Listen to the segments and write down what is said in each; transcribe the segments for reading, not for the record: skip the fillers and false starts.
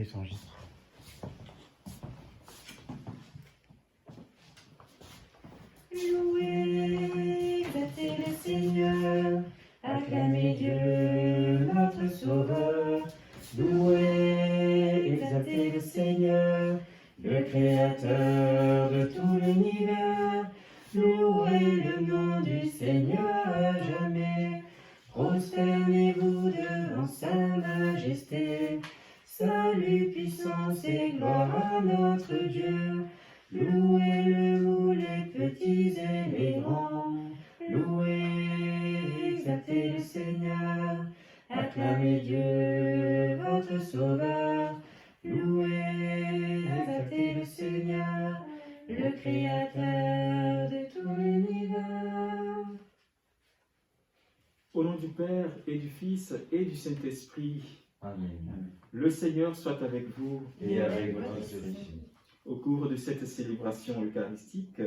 Il s'enregistre. Louez, exaltez le Seigneur, acclamez Dieu, notre Sauveur. Louez, exaltez le Seigneur, le Créateur de tout l'univers. Louez le nom du Seigneur à jamais. Prosternez-vous devant sa majesté. Salut, puissance et gloire à notre Dieu. Louez-le, vous les petits et les grands. Louez, exaltez le Seigneur. Acclamez Dieu, votre Sauveur. Louez, exaltez le Seigneur, le Créateur de tout l'univers. Au nom du Père et du Fils et du Saint-Esprit, Amen. le Seigneur soit avec vous. Et avec votre esprit. Au cours de cette célébration eucharistique,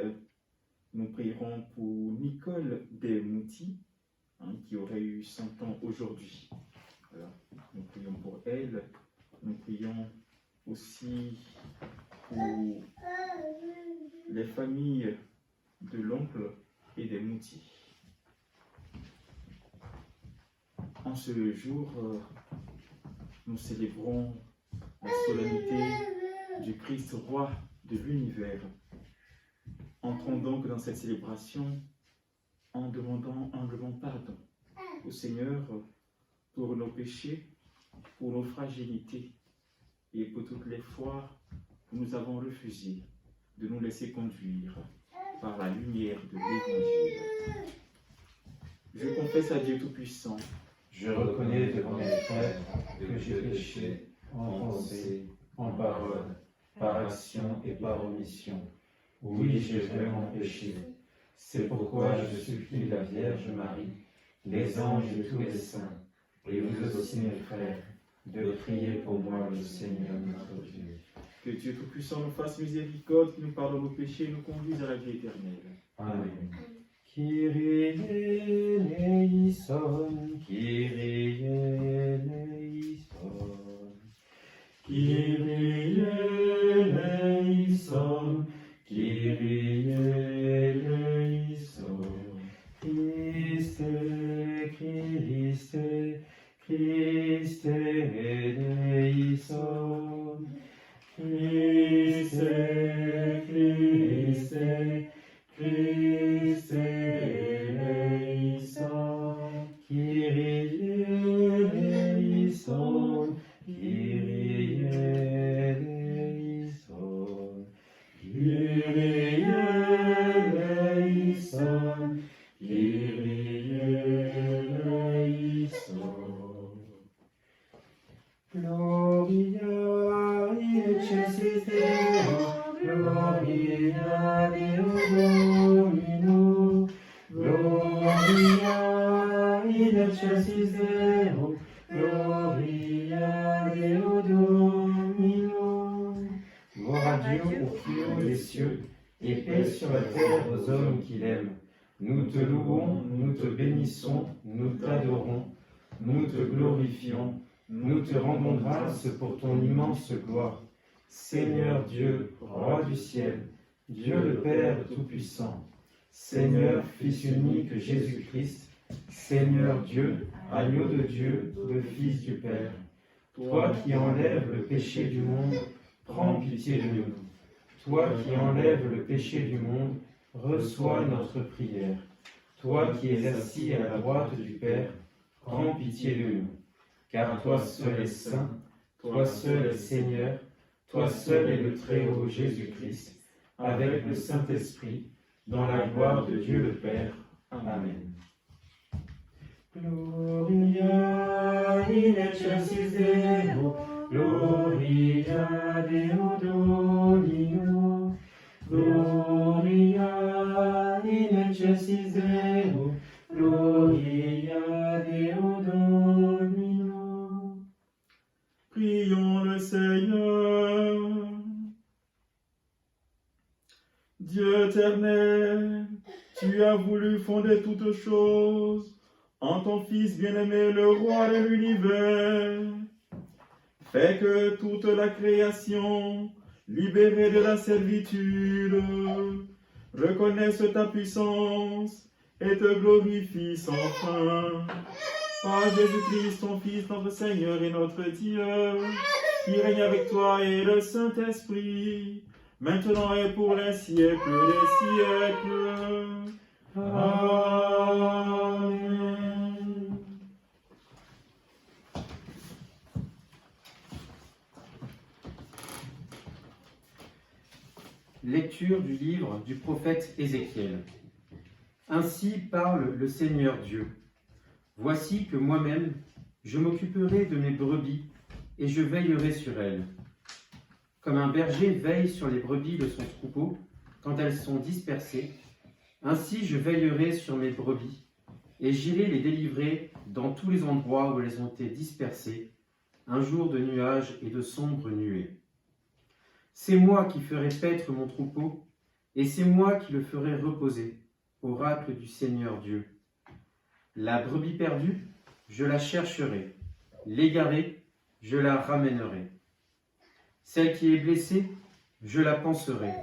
nous prierons pour Nicole Desmoutis, qui aurait eu 100 ans aujourd'hui. Voilà. Nous prions pour elle. Nous prions aussi pour les familles de l'oncle et des Moutis. En ce jour, nous célébrons la solennité du Christ roi de l'univers. Entrons donc dans cette célébration en demandant humblement pardon au Seigneur pour nos péchés, pour nos fragilités et pour toutes les fois où nous avons refusé de nous laisser conduire par la lumière de l'Évangile. Je confesse à Dieu Tout-Puissant. Je reconnais devant mes frères que j'ai péché en pensée, en parole, par action et par omission. Oui, j'ai vraiment péché. C'est pourquoi je supplie la Vierge Marie, les anges et tous les saints, et vous aussi mes frères, de prier pour moi le Seigneur notre Dieu. Que Dieu Tout-Puissant nous fasse miséricorde, qu'il nous pardonne nos péchés et nous conduise à la vie éternelle. Amen. Kyrie eleison, Kyrie eleison, Kyrie eleison, Kyrie eleison. Christe, Christe, Christe eleison. Christe, Christe, Christe eleison. Kyrie eleison, Kyrie eleison. Kyrie eleison, Kyrie eleison. Gloria in excelsis Deo, Gloria Deo Domino, Gloria in excelsis Deo, Gloria Deo Domino. Gloire à Dieu au plus haut des cieux, et paix sur la terre aux hommes qu'il aime. Nous te louons, nous te bénissons, nous t'adorons, nous te glorifions, nous te rendons grâce pour ton immense gloire. Seigneur Dieu, roi du ciel, Dieu le Père Tout-Puissant, Seigneur Fils unique Jésus-Christ, Seigneur Dieu, agneau de Dieu, le Fils du Père, toi qui enlèves le péché du monde, prends pitié de nous. Toi qui enlèves le péché du monde, reçois notre prière. Toi qui es assis à la droite du Père, prends pitié de nous. Car toi seul es saint, toi seul es Seigneur, toi seul est le Très-Haut Jésus-Christ, avec le Saint-Esprit, dans la gloire de Dieu le Père. Amen. Gloria in excelsis Deo, Gloria Deo Domino, Gloria in excelsis Deo, Gloria Deo Domino. Prions le Seigneur. Dieu éternel, tu as voulu fonder toutes choses en ton Fils bien-aimé, le roi de l'univers. Fais que toute la création, libérée de la servitude, reconnaisse ta puissance et te glorifie sans fin. Par Jésus-Christ, ton Fils, notre Seigneur et notre Dieu, qui règne avec toi et le Saint-Esprit, maintenant et pour les siècles des siècles. Amen. Lecture du livre du prophète Ézéchiel. Ainsi parle le Seigneur Dieu. Voici que moi-même, je m'occuperai de mes brebis et je veillerai sur elles. Comme un berger veille sur les brebis de son troupeau quand elles sont dispersées, ainsi je veillerai sur mes brebis et j'irai les délivrer dans tous les endroits où elles ont été dispersées, un jour de nuages et de sombres nuées. C'est moi qui ferai paître mon troupeau, et c'est moi qui le ferai reposer, oracle du Seigneur Dieu. La brebis perdue, je la chercherai, l'égarée, je la ramènerai. Celle qui est blessée, je la panserai.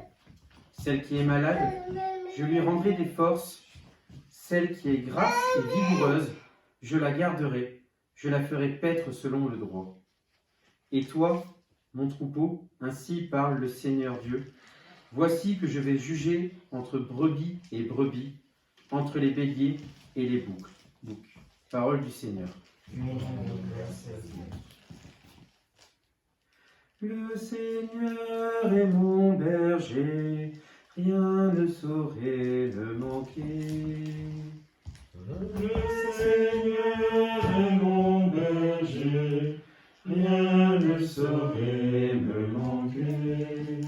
Celle qui est malade, je lui rendrai des forces. Celle qui est grasse et vigoureuse, je la garderai, je la ferai paître selon le droit. Et toi, mon troupeau, ainsi parle le Seigneur Dieu, voici que je vais juger entre brebis et brebis, entre les béliers et les boucs. Parole du Seigneur. Le Seigneur est mon berger, rien ne saurait me manquer. Le Seigneur est mon berger, rien ne saurait me manquer.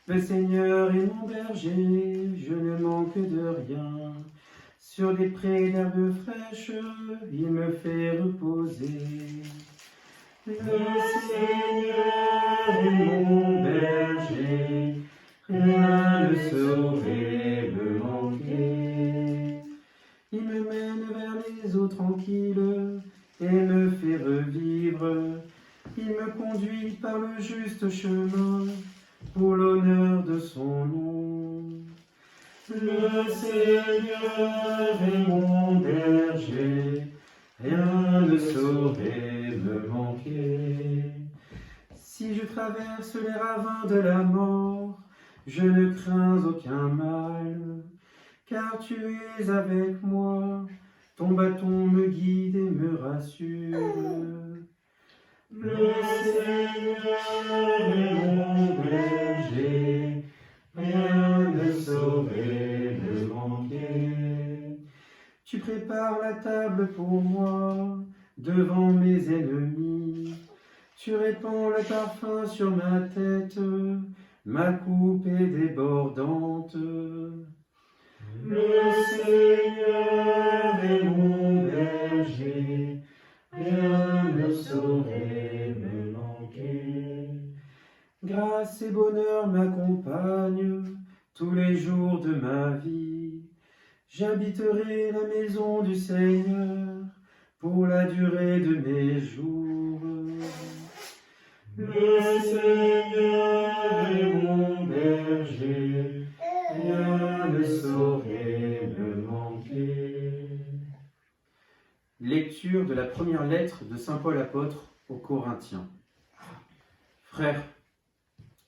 Le Seigneur est mon berger, je ne manque de rien. Sur des prés d'herbes fraîches, il me fait reposer. Le Seigneur est mon berger, rien ne saurait me manquer. Il me mène vers les eaux tranquilles et me fait revivre. Il me conduit par le juste chemin pour l'honneur de son nom. Le Seigneur est mon berger, rien ne saurait me manquer. Si je traverse les ravins de la mort, je ne crains aucun mal, car tu es avec moi, ton bâton me guide et me rassure. Le Seigneur est mon berger, rien ne saurait me manquer. Tu prépares la table pour moi, devant mes ennemis. Tu répands le parfum sur ma tête, ma coupe est débordante. Le Seigneur est mon berger, rien ne saurait me manquer. Grâce et bonheur m'accompagnent tous les jours de ma vie. J'habiterai la maison du Seigneur pour la durée de mes jours. Le Seigneur est mon berger, rien ne saurait me manquer. Lecture de la première lettre de saint Paul apôtre aux Corinthiens. Frères,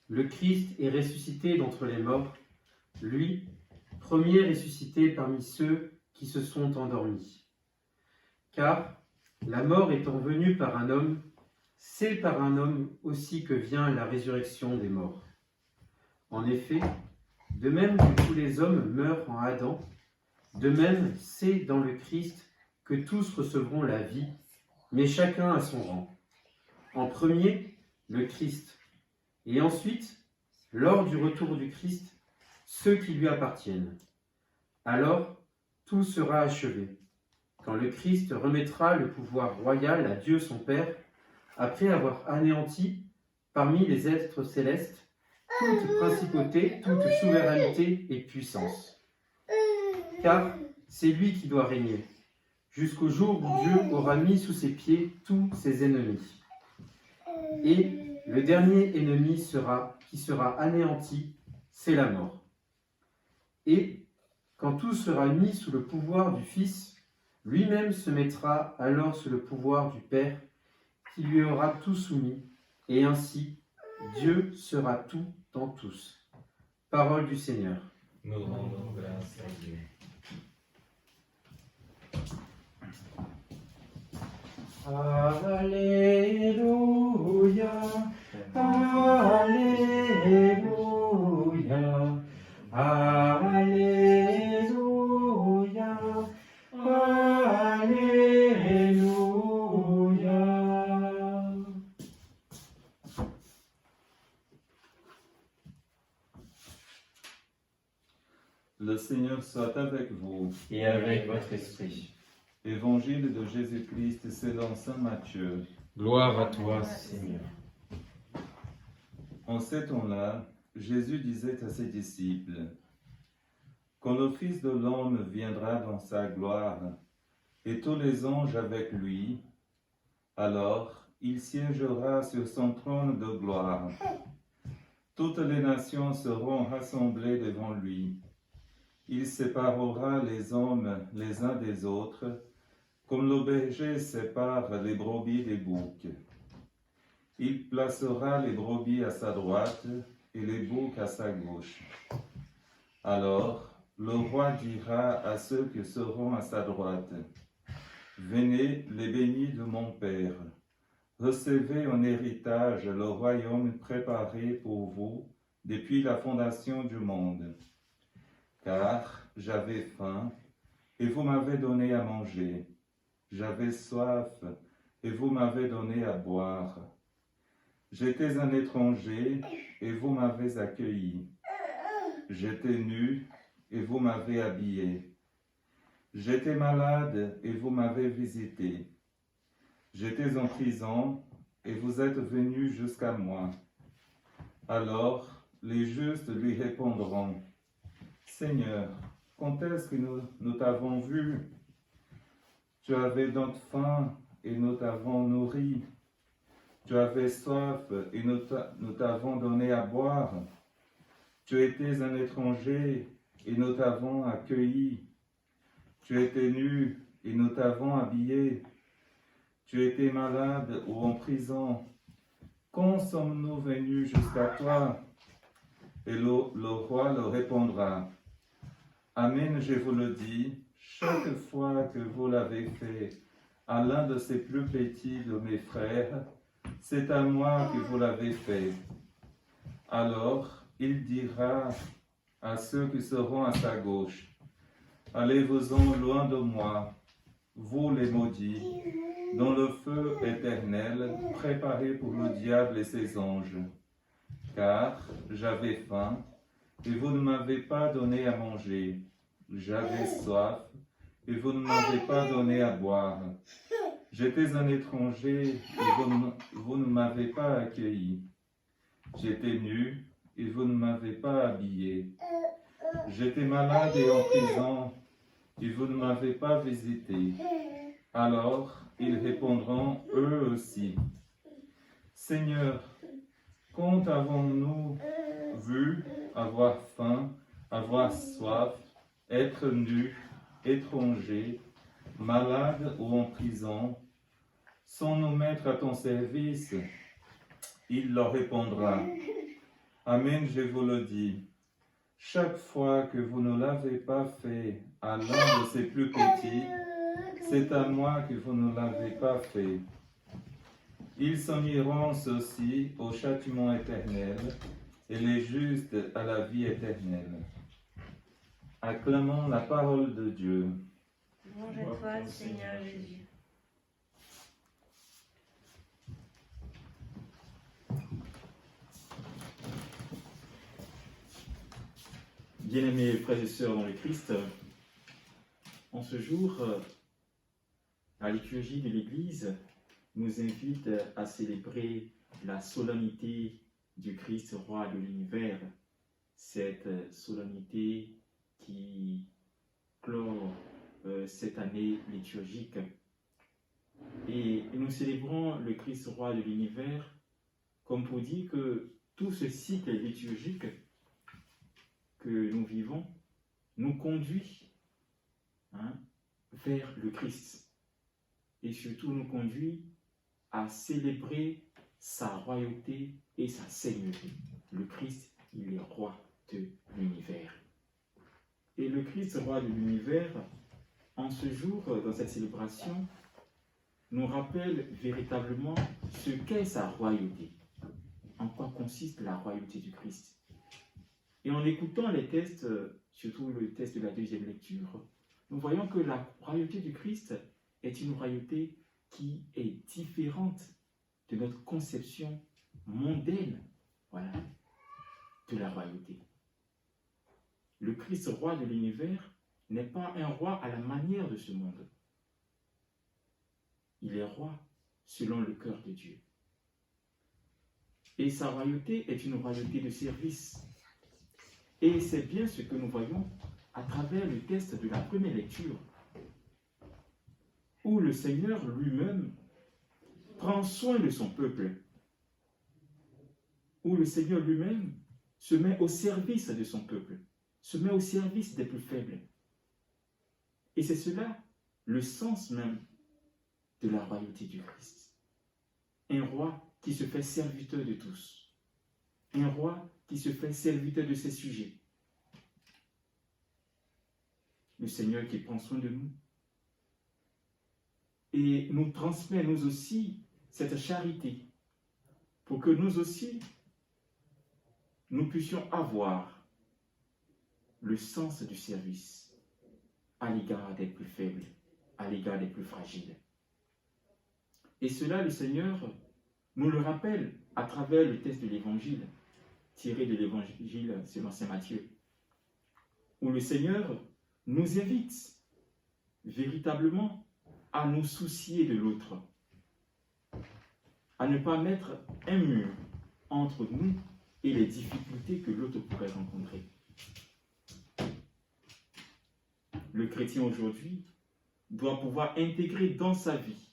le Christ est ressuscité d'entre les morts, lui, premier ressuscité parmi ceux qui se sont endormis. Car, la mort étant venue par un homme, c'est par un homme aussi que vient la résurrection des morts. En effet, de même que tous les hommes meurent en Adam, de même c'est dans le Christ que tous recevront la vie, mais chacun à son rang. En premier, le Christ, et ensuite, lors du retour du Christ, ceux qui lui appartiennent. Alors, tout sera achevé, quand le Christ remettra le pouvoir royal à Dieu son Père, après avoir anéanti, parmi les êtres célestes, toute principauté, toute souveraineté et puissance. Car c'est lui qui doit régner, jusqu'au jour où Dieu aura mis sous ses pieds tous ses ennemis. Et le dernier ennemi qui sera anéanti, c'est la mort. Et quand tout sera mis sous le pouvoir du Fils, lui-même se mettra alors sous le pouvoir du Père, qui lui aura tout soumis, et ainsi Dieu sera tout dans tous. Parole du Seigneur. Nous rendons grâce à Dieu. Alléluia, Alléluia, Alléluia, Alléluia. Le Seigneur soit avec vous. Et avec votre esprit. Évangile de Jésus-Christ selon saint Matthieu. Gloire à toi, Seigneur. En ce temps-là, Jésus disait à ses disciples, « Quand le Fils de l'homme viendra dans sa gloire, et tous les anges avec lui, alors il siégera sur son trône de gloire. Toutes les nations seront rassemblées devant lui. Il séparera les hommes les uns des autres, comme le berger sépare les brebis des boucs. Il placera les brebis à sa droite et les boucs à sa gauche. Alors le roi dira à ceux qui seront à sa droite, « Venez, les bénis de mon Père, recevez en héritage le royaume préparé pour vous depuis la fondation du monde. Car j'avais faim, et vous m'avez donné à manger. J'avais soif, et vous m'avez donné à boire. J'étais un étranger, et vous m'avez accueilli. J'étais nu, et vous m'avez habillé. J'étais malade, et vous m'avez visité. J'étais en prison, et vous êtes venus jusqu'à moi. » Alors les justes lui répondront, « Seigneur, quand est-ce que nous t'avons vu? Tu avais donc faim, et nous t'avons nourri. Tu avais soif, et nous t'avons donné à boire. Tu étais un étranger, et nous t'avons accueilli. Tu étais nu, et nous t'avons habillé. Tu étais malade ou en prison. Quand sommes-nous venus jusqu'à toi? » Et le roi leur répondra, « Amen, je vous le dis, chaque fois que vous l'avez fait à l'un de ces plus petits de mes frères, c'est à moi que vous l'avez fait. » Alors il dira à ceux qui seront à sa gauche, « Allez-vous-en loin de moi, vous les maudits, dans le feu éternel préparé pour le diable et ses anges. Car j'avais faim, et vous ne m'avez pas donné à manger. J'avais soif, et vous ne m'avez pas donné à boire. J'étais un étranger, et vous ne m'avez pas accueilli. J'étais nu, et vous ne m'avez pas habillé. J'étais malade et en prison, et vous ne m'avez pas visité. » Alors ils répondront eux aussi, « Seigneur, quand avons-nous vu avoir faim, avoir soif, être nus, étrangers, malades ou en prison, sans nous mettre à ton service? » Il leur répondra, « Amen, je vous le dis, chaque fois que vous ne l'avez pas fait à l'un de ces plus petits, c'est à moi que vous ne l'avez pas fait. » Ils s'en iront aussi au châtiment éternel, et les justes à la vie éternelle. Acclamons la parole de Dieu. Louange à toi, Seigneur Jésus. Bien-aimés frères et sœurs dans le Christ, en ce jour, la liturgie de l'Église nous invite à célébrer la solennité du Christ roi de l'univers, cette solennité qui clôt cette année liturgique. Et nous célébrons le Christ roi de l'univers comme pour dire que tout ce cycle liturgique que nous vivons nous conduit vers le Christ et surtout nous conduit à célébrer sa royauté et sa seigneurie. Le Christ, il est roi de l'univers. Et le Christ, roi de l'univers, en ce jour, dans cette célébration, nous rappelle véritablement ce qu'est sa royauté, en quoi consiste la royauté du Christ. Et en écoutant les textes, surtout le texte de la deuxième lecture, nous voyons que la royauté du Christ est une royauté qui est différente de notre conception mondaine, de la royauté. Le Christ, roi de l'univers, n'est pas un roi à la manière de ce monde. Il est roi selon le cœur de Dieu. Et sa royauté est une royauté de service. Et c'est bien ce que nous voyons à travers le texte de la première lecture, où le Seigneur lui-même prend soin de son peuple, où le Seigneur lui-même se met au service de son peuple, se met au service des plus faibles. Et c'est cela le sens même de la royauté du Christ. Un roi qui se fait serviteur de tous. Un roi qui se fait serviteur de ses sujets. Le Seigneur qui prend soin de nous et nous transmet nous aussi cette charité pour que nous aussi nous puissions avoir le sens du service à l'égard des plus faibles, à l'égard des plus fragiles. Et cela, le Seigneur nous le rappelle à travers le texte de l'Évangile, tiré de l'Évangile selon saint Matthieu, où le Seigneur nous invite véritablement à nous soucier de l'autre, à ne pas mettre un mur entre nous et les difficultés que l'autre pourrait rencontrer. Le chrétien aujourd'hui doit pouvoir intégrer dans sa vie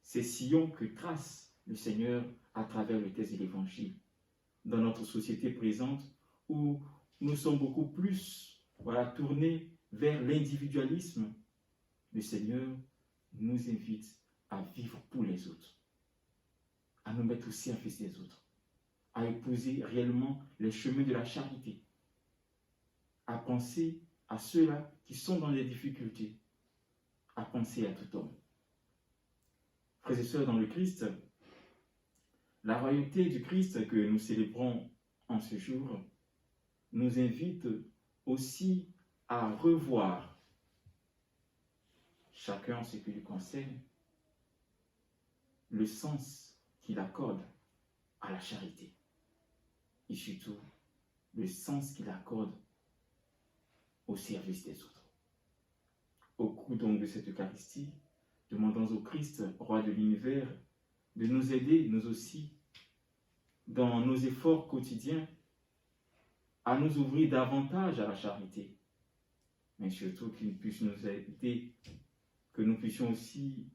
ces sillons que trace le Seigneur à travers le texte de l'Évangile. Dans notre société présente où nous sommes beaucoup plus tournés vers l'individualisme, le Seigneur nous invite à vivre pour les autres, à nous mettre au service des autres, à épouser réellement les chemins de la charité, à penser à ceux-là qui sont dans les difficultés, à penser à tout homme. Frères et sœurs dans le Christ, la royauté du Christ que nous célébrons en ce jour nous invite aussi à revoir, chacun en ce qui lui concerne, le sens qu'il accorde à la charité et surtout le sens qu'il accorde au service des autres. Au cours donc de cette Eucharistie, demandons au Christ, roi de l'univers, de nous aider, nous aussi, dans nos efforts quotidiens, à nous ouvrir davantage à la charité, mais surtout qu'il puisse nous aider, que nous puissions aussi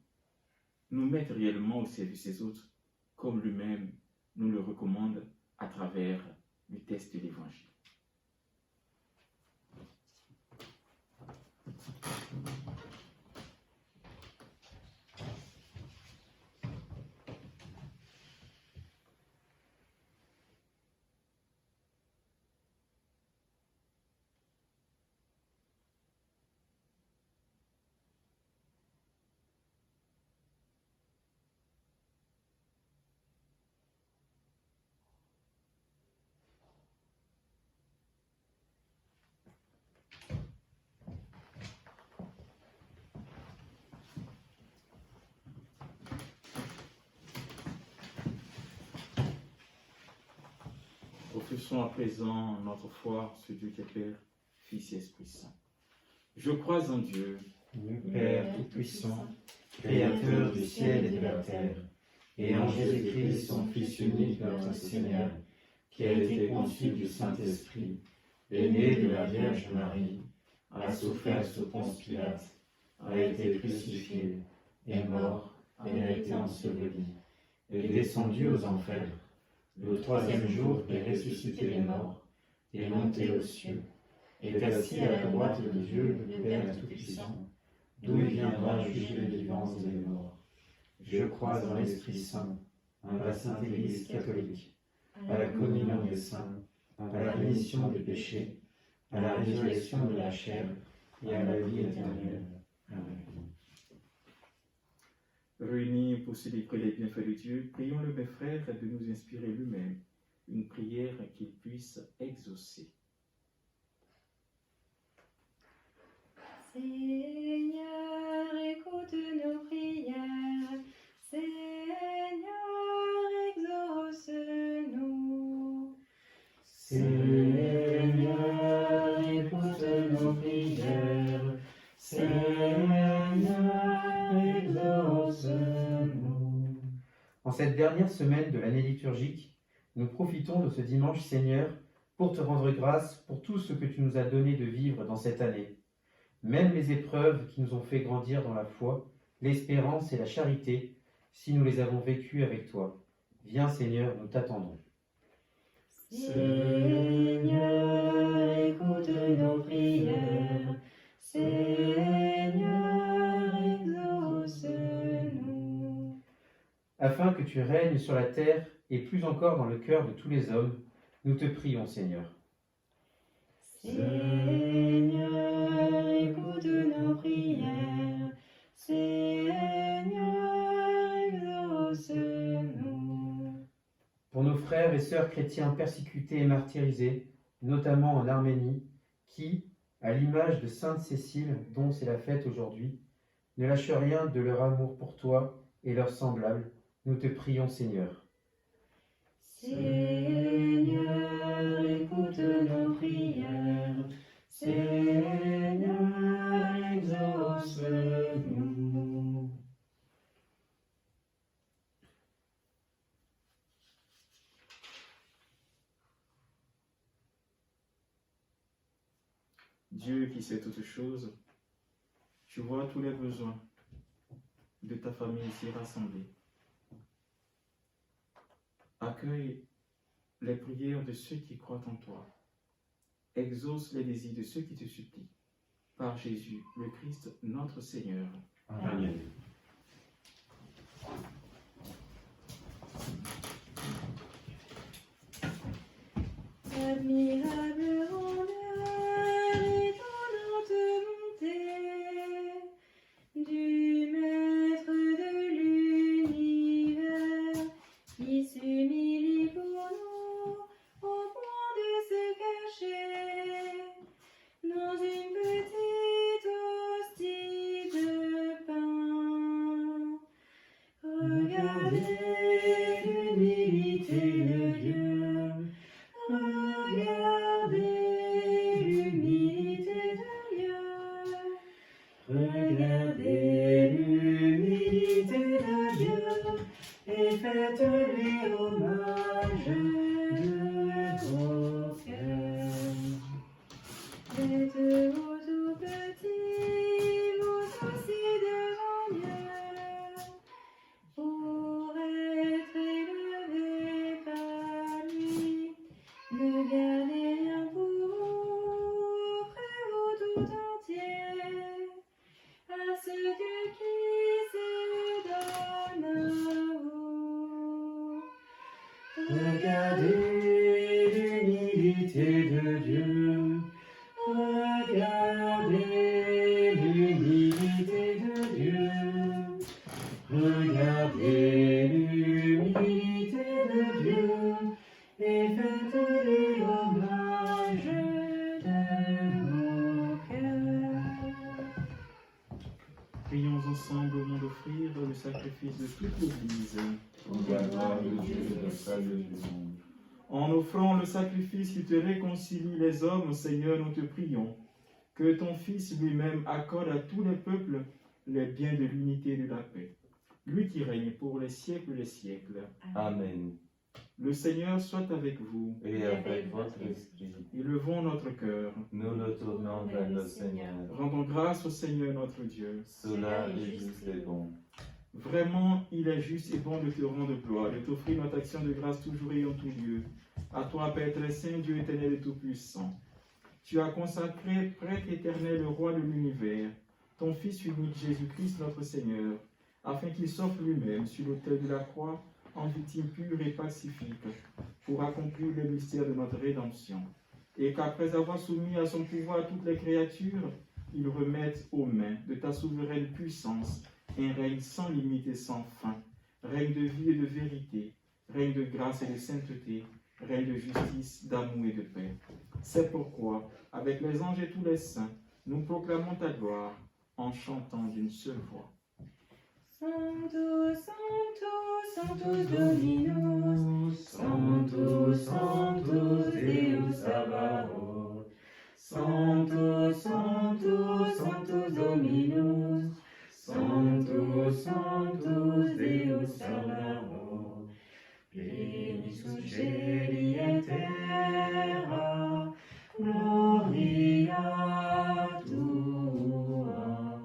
nous mettre réellement au service des autres, comme lui-même nous le recommande à travers le texte de l'Évangile. Professons à présent notre foi en ce Dieu qui est Père, Fils et Esprit Saint. Je crois en Dieu, le Père Tout-Puissant, Créateur du ciel et de la terre, et en Jésus-Christ, son Fils unique, notre Seigneur, qui a été conçu du Saint-Esprit, est né de la Vierge Marie, a souffert sous Ponce Pilate, a été crucifié, est mort et a été enseveli, est descendu aux enfers. Le troisième jour, il est ressuscité des morts, est monté aux cieux, est assis à la droite de Dieu, le Père Tout-Puissant, d'où il viendra juger les vivants et les morts. Je crois dans l'Esprit Saint, en la Sainte Église catholique, à la communion des saints, à la rémission des péchés, à la résurrection de la chair et à la vie éternelle. Amen. Réunis pour célébrer les bienfaits de Dieu, prions-le, mes frères, de nous inspirer lui-même une prière qu'il puisse exaucer. Seigneur, écoute nos prières. Seigneur, exauce-nous. Seigneur, écoute nos prières. Seigneur, exauce-nous. En cette dernière semaine de l'année liturgique, nous profitons de ce dimanche Seigneur pour te rendre grâce pour tout ce que tu nous as donné de vivre dans cette année. Même les épreuves qui nous ont fait grandir dans la foi, l'espérance et la charité, si nous les avons vécues avec toi. Viens Seigneur, nous t'attendons. Seigneur, écoute nos prières. Seigneur, exauce-nous. Afin que tu règnes sur la terre et plus encore dans le cœur de tous les hommes, nous te prions Seigneur. Seigneur, écoute nos prières. Seigneur, exauce-nous. Pour nos frères et sœurs chrétiens persécutés et martyrisés, notamment en Arménie, qui, à l'image de Sainte Cécile, dont c'est la fête aujourd'hui, ne lâchent rien de leur amour pour toi et leurs semblables, nous te prions Seigneur. Seigneur, écoute nos prières. Seigneur, exauce-nous. Dieu qui sait toutes choses, tu vois tous les besoins de ta famille ici rassemblée. Accueille les prières de ceux qui croient en toi. Exauce les désirs de ceux qui te supplient. Par Jésus, le Christ, notre Seigneur. Amen. Admirable grandeur, étonnante bonté du Maître de l'univers, qui s'humilie pour nous au point de se cacher dans une petite hostie de pain. Regardez l'humilité de Dieu. Regardez l'humilité de Dieu. Regardez l'humilité de Dieu et faites-lui hommage de vos cœurs. Faites-vous tout petit, vous aussi devant Dieu, pour être élevés par lui. Ne gardez rien pour vous, offrez-vous tout entier à ce que Christ donne à vous. Regardez l'humilité de Dieu. Regardez l'humilité de Dieu. Regardez l'humilité de Dieu et faites-lui hommage de vos cœurs. Prions ensemble au nom d'offrir le sacrifice de toute l'Église. Pour la gloire de Dieu et le salut du monde. En offrant le sacrifice qui te réconcilie les hommes, Seigneur, nous te prions que ton Fils lui-même accorde à tous les peuples les biens de l'unité et de la paix. Lui qui règne pour les siècles des siècles. Amen. Le Seigneur soit avec vous. Et avec votre esprit, Élevons notre cœur. nous nous tournons vers le Seigneur. Rendons grâce au Seigneur notre Dieu. Cela est juste et bon. Vraiment, il est juste et bon de te rendre gloire, de t'offrir notre action de grâce toujours et en tout lieu. À toi, Père très saint, Dieu éternel et tout-puissant. Tu as consacré prêtre éternel, le roi de l'univers, ton Fils unique Jésus-Christ notre Seigneur, afin qu'il s'offre lui-même sur l'autel de la croix en victime pure et pacifique, pour accomplir le mystère de notre rédemption, et qu'après avoir soumis à son pouvoir toutes les créatures, il remette aux mains de ta souveraine puissance un règne sans limite et sans fin, règne de vie et de vérité, règne de grâce et de sainteté, règne de justice, d'amour et de paix. C'est pourquoi, avec les anges et tous les saints, nous proclamons ta gloire en chantant d'une seule voix. Sanctus, Sanctus, Sanctus Dominus, Sanctus, Sanctus Deus Sabaoth. Sanctus, Sanctus, Sanctus Dominus. Sanctus, Sanctus Deus Sabaoth. Pleni sugeri et terra, gloria tua.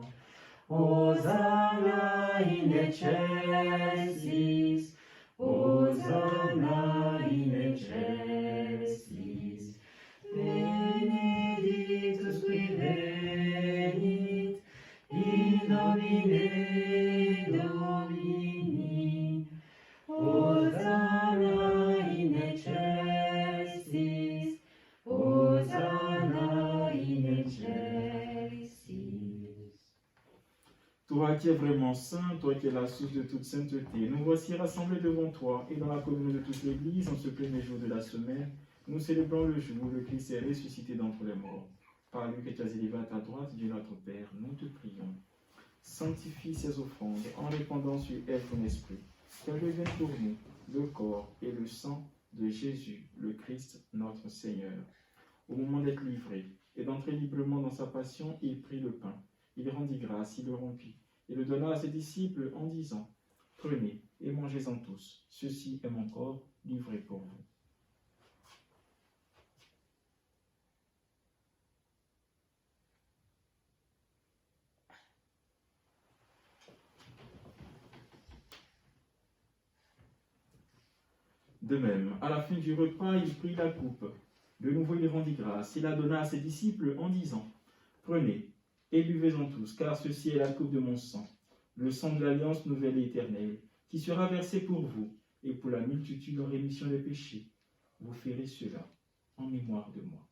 Hosanna in excelsis, Hosanna in excelsis. Benedictus qui venit, in nomine Domini. Hosanna in excelsis, Hosanna in excelsis. Toi qui es vraiment saint, toi qui es la source de toute sainteté, nous voici rassemblés devant toi et dans la commune de toute l'Église en ce premier jour de la semaine, nous célébrons le jour où le Christ est ressuscité d'entre les morts. Par lui que tu as élevé à ta droite, Dieu notre Père, nous te prions. Sanctifie ces offrandes en répandant sur elles ton esprit, qu'elles deviennent pour nous le corps et le sang de Jésus, le Christ, notre Seigneur. Au moment d'être livré et d'entrer librement dans sa passion, il prit le pain. Il rendit grâce, il le rompit, et le donna à ses disciples en disant, « Prenez et mangez-en tous, ceci est mon corps livré pour vous. » De même, à la fin du repas, il prit la coupe. De nouveau, il rendit grâce, il la donna à ses disciples en disant, « Prenez et buvez-en tous, car ceci est la coupe de mon sang, le sang de l'alliance nouvelle et éternelle, qui sera versé pour vous et pour la multitude en rémission des péchés. Vous ferez cela en mémoire de moi. »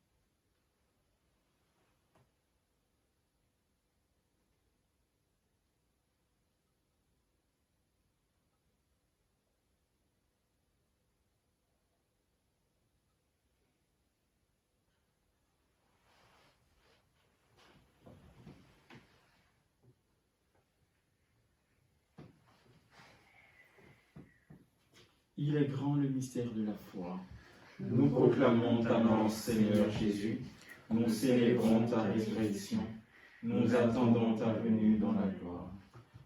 Il est grand le mystère de la foi. Nous proclamons ta mort, Seigneur Jésus. Nous célébrons ta résurrection. Nous attendons ta venue dans la gloire.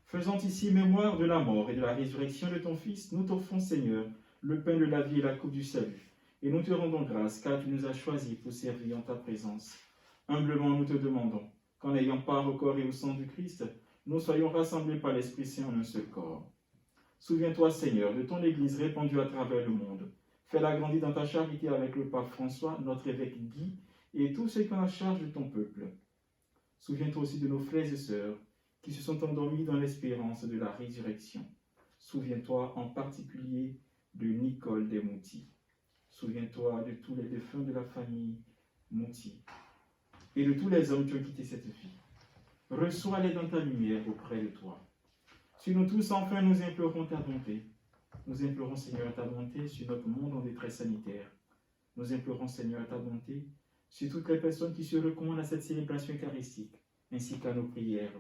Faisant ici mémoire de la mort et de la résurrection de ton Fils, nous t'offrons, Seigneur, le pain de la vie et la coupe du salut. Et nous te rendons grâce, car tu nous as choisis pour servir en ta présence. Humblement, nous te demandons qu'en ayant part au corps et au sang du Christ, nous soyons rassemblés par l'Esprit Saint en un seul corps. Souviens-toi, Seigneur, de ton Église répandue à travers le monde. Fais-la grandir dans ta charité avec le pape François, notre évêque Guy, et tous ceux qui ont la charge de ton peuple. Souviens-toi aussi de nos frères et sœurs qui se sont endormis dans l'espérance de la résurrection. Souviens-toi en particulier de Nicole Desmoutis. Souviens-toi de tous les défunts de la famille Moutis et de tous les hommes qui ont quitté cette vie. Reçois-les dans ta lumière auprès de toi. Sur nous tous, enfin, nous implorons ta bonté. Nous implorons, Seigneur, ta bonté sur notre monde en détresse sanitaire. Nous implorons, Seigneur, ta bonté sur toutes les personnes qui se recommandent à cette célébration eucharistique, ainsi qu'à nos prières.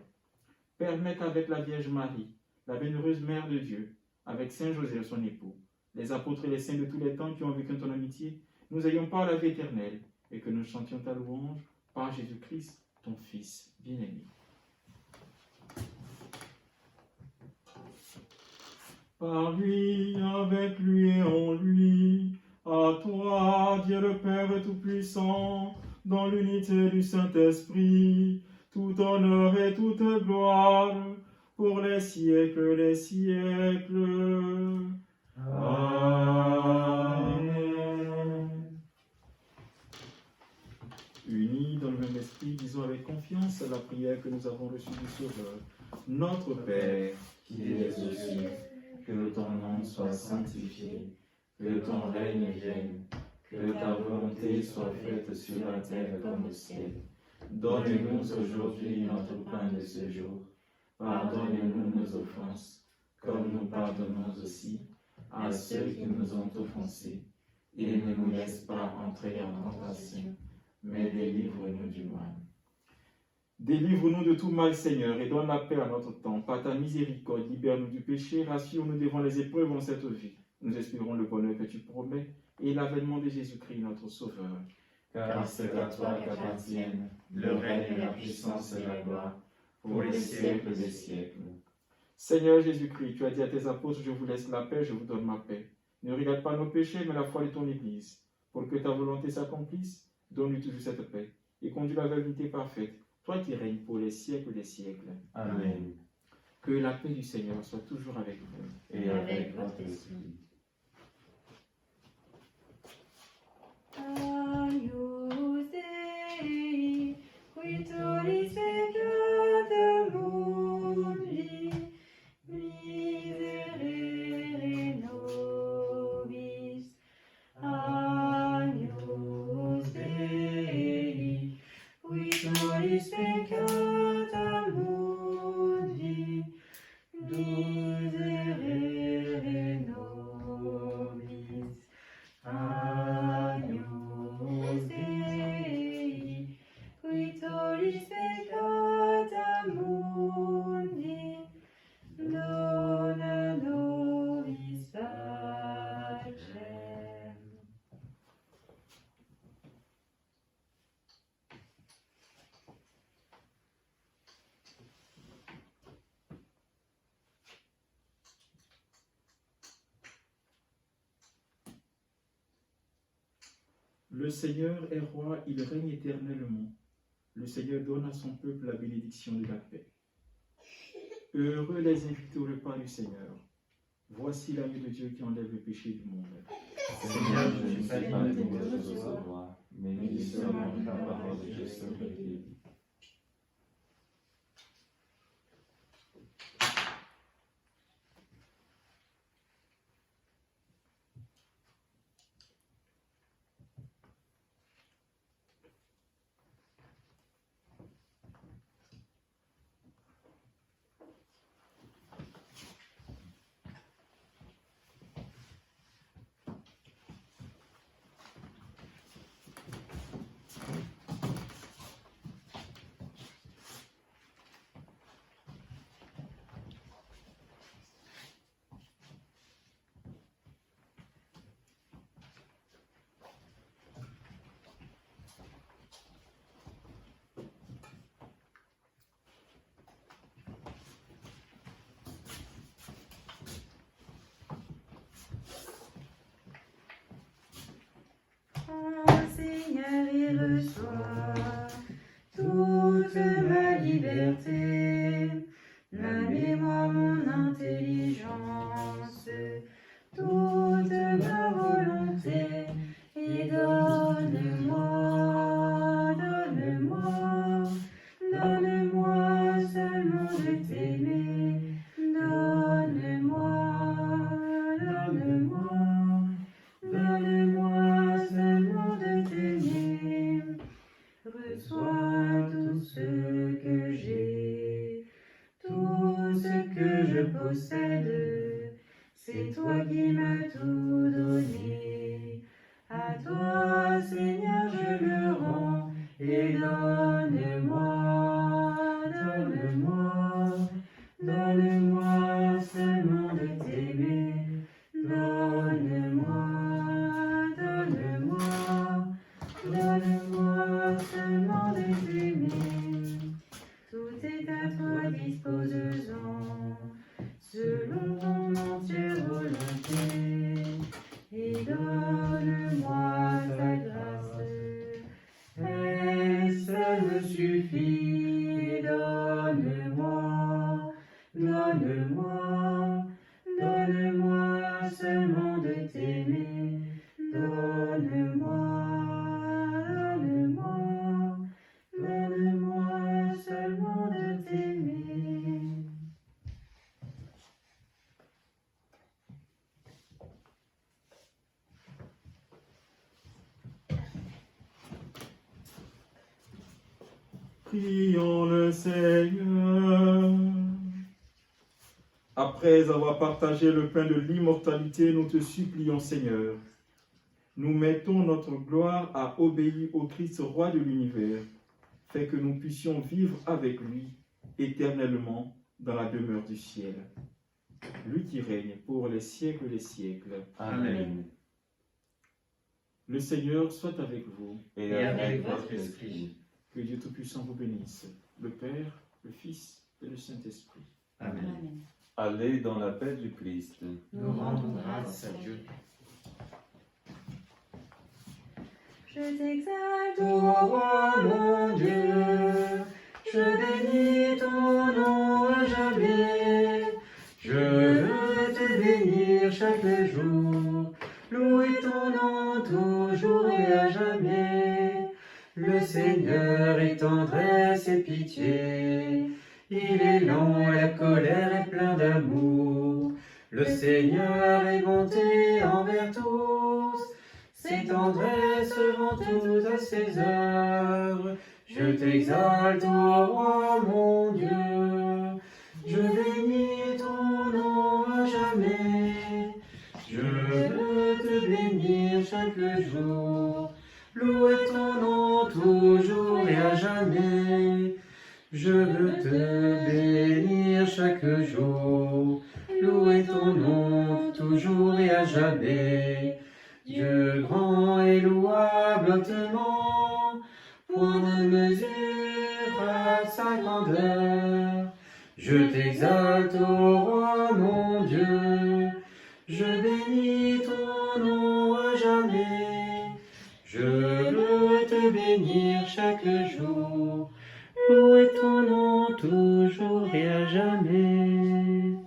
Permets qu'avec la Vierge Marie, la bienheureuse Mère de Dieu, avec Saint Joseph, son époux, les apôtres et les saints de tous les temps qui ont vécu en ton amitié, nous ayons par la vie éternelle et que nous chantions ta louange par Jésus-Christ, ton Fils bien-aimé. Par lui, avec lui et en lui, à toi, Dieu le Père Tout-Puissant, dans l'unité du Saint-Esprit, tout honneur et toute gloire, pour les siècles des siècles. Amen. Unis dans le même esprit, disons avec confiance la prière que nous avons reçue du Sauveur. Notre Père, Qui es aux cieux, que ton nom soit sanctifié, que ton règne vienne, que ta volonté soit faite sur la terre comme au ciel. Donne-nous aujourd'hui notre pain de ce jour. Pardonne-nous nos offenses, comme nous pardonnons aussi à ceux qui nous ont offensés. Et ne nous laisse pas entrer en tentation, mais délivre-nous du mal. délivre-nous de tout mal, Seigneur, et donne la paix à notre temps. Par ta miséricorde, libère-nous du péché, rassure-nous devant les épreuves en cette vie. Nous espérons le bonheur que tu promets et l'avènement de Jésus-Christ, notre Sauveur. Car c'est à toi qu'appartiennent le règne, la puissance et la gloire, pour les siècles des siècles. Seigneur Jésus-Christ, tu as dit à tes apôtres, je vous laisse la paix, je vous donne ma paix. Ne regarde pas nos péchés, mais la foi de ton Église. Pour que ta volonté s'accomplisse, donne-lui toujours cette paix et conduis la vérité parfaite, toi qui règnes pour les siècles des siècles. Amen. Que la paix du Seigneur soit toujours avec vous. Et avec votre esprit. Agnus Dei, qui tollis peccatum mundi, miserere nobis. Agnus Dei, qui tollis peccatum mundi, miserere nobis. Agnus Dei, qui tollis peccata mundi, dona nobis pacem. Le Seigneur est roi, il règne éternellement. Le Seigneur donne à son peuple la bénédiction de la paix. Heureux les invités au repas du Seigneur. Voici l'agneau de Dieu qui enlève le péché du monde. Seigneur, je ne sais pas digne de recevoir, mais dis seulement la parole et je serai guéri. Seigneur, et reçois toute ma liberté, ma mémoire, mon intelligence, toute ma volonté, et donne-moi seulement de t'aimer, donne-moi seulement de t'aimer. Reçois tout ce que j'ai, tout ce que je possède. C'est toi qui m'as tout donné. À toi, Seigneur, je le rends. Et donne-moi seulement de t'aimer. Donne-moi seulement de t'aimer. Tout est à toi, dispose-en, selon ton entière volonté. Et donne-moi ta grâce, elle seule me suffit. Donne-moi Prions le Seigneur. Après avoir partagé le pain de l'immortalité, nous te supplions, Seigneur. Nous mettons notre gloire à obéir au Christ, roi de l'univers. Fais que nous puissions vivre avec lui éternellement dans la demeure du ciel. Lui qui règne pour les siècles des siècles. Amen. Le Seigneur soit avec vous. Et avec votre esprit. Que Dieu Tout-Puissant vous bénisse, le Père, le Fils et le Saint-Esprit. Amen. Allez dans la paix du Christ. Nous rendons grâce à Dieu. Je t'exalte, Ô roi mon Dieu, je bénis ton nom à jamais. Je veux te bénir chaque jour, louer ton nom toujours et à jamais. Le Seigneur est tendresse et pitié, il est lent à la colère et plein d'amour. Le Seigneur est bonté envers tous, ses tendresses vont toutes à ses œuvres. Je t'exalte, ô roi mon Dieu, je bénis ton nom à jamais. Je veux te bénir chaque jour, louer ton nom toujours et à jamais. Je veux te bénir chaque jour, louer ton nom toujours et à jamais. Dieu grand et louable hautement, point de mesure à sa grandeur. Je t'exalte, ô roi mon Dieu, je bénis ton nom à jamais. Je veux te bénir chaque jour, louer ton nom toujours et à jamais.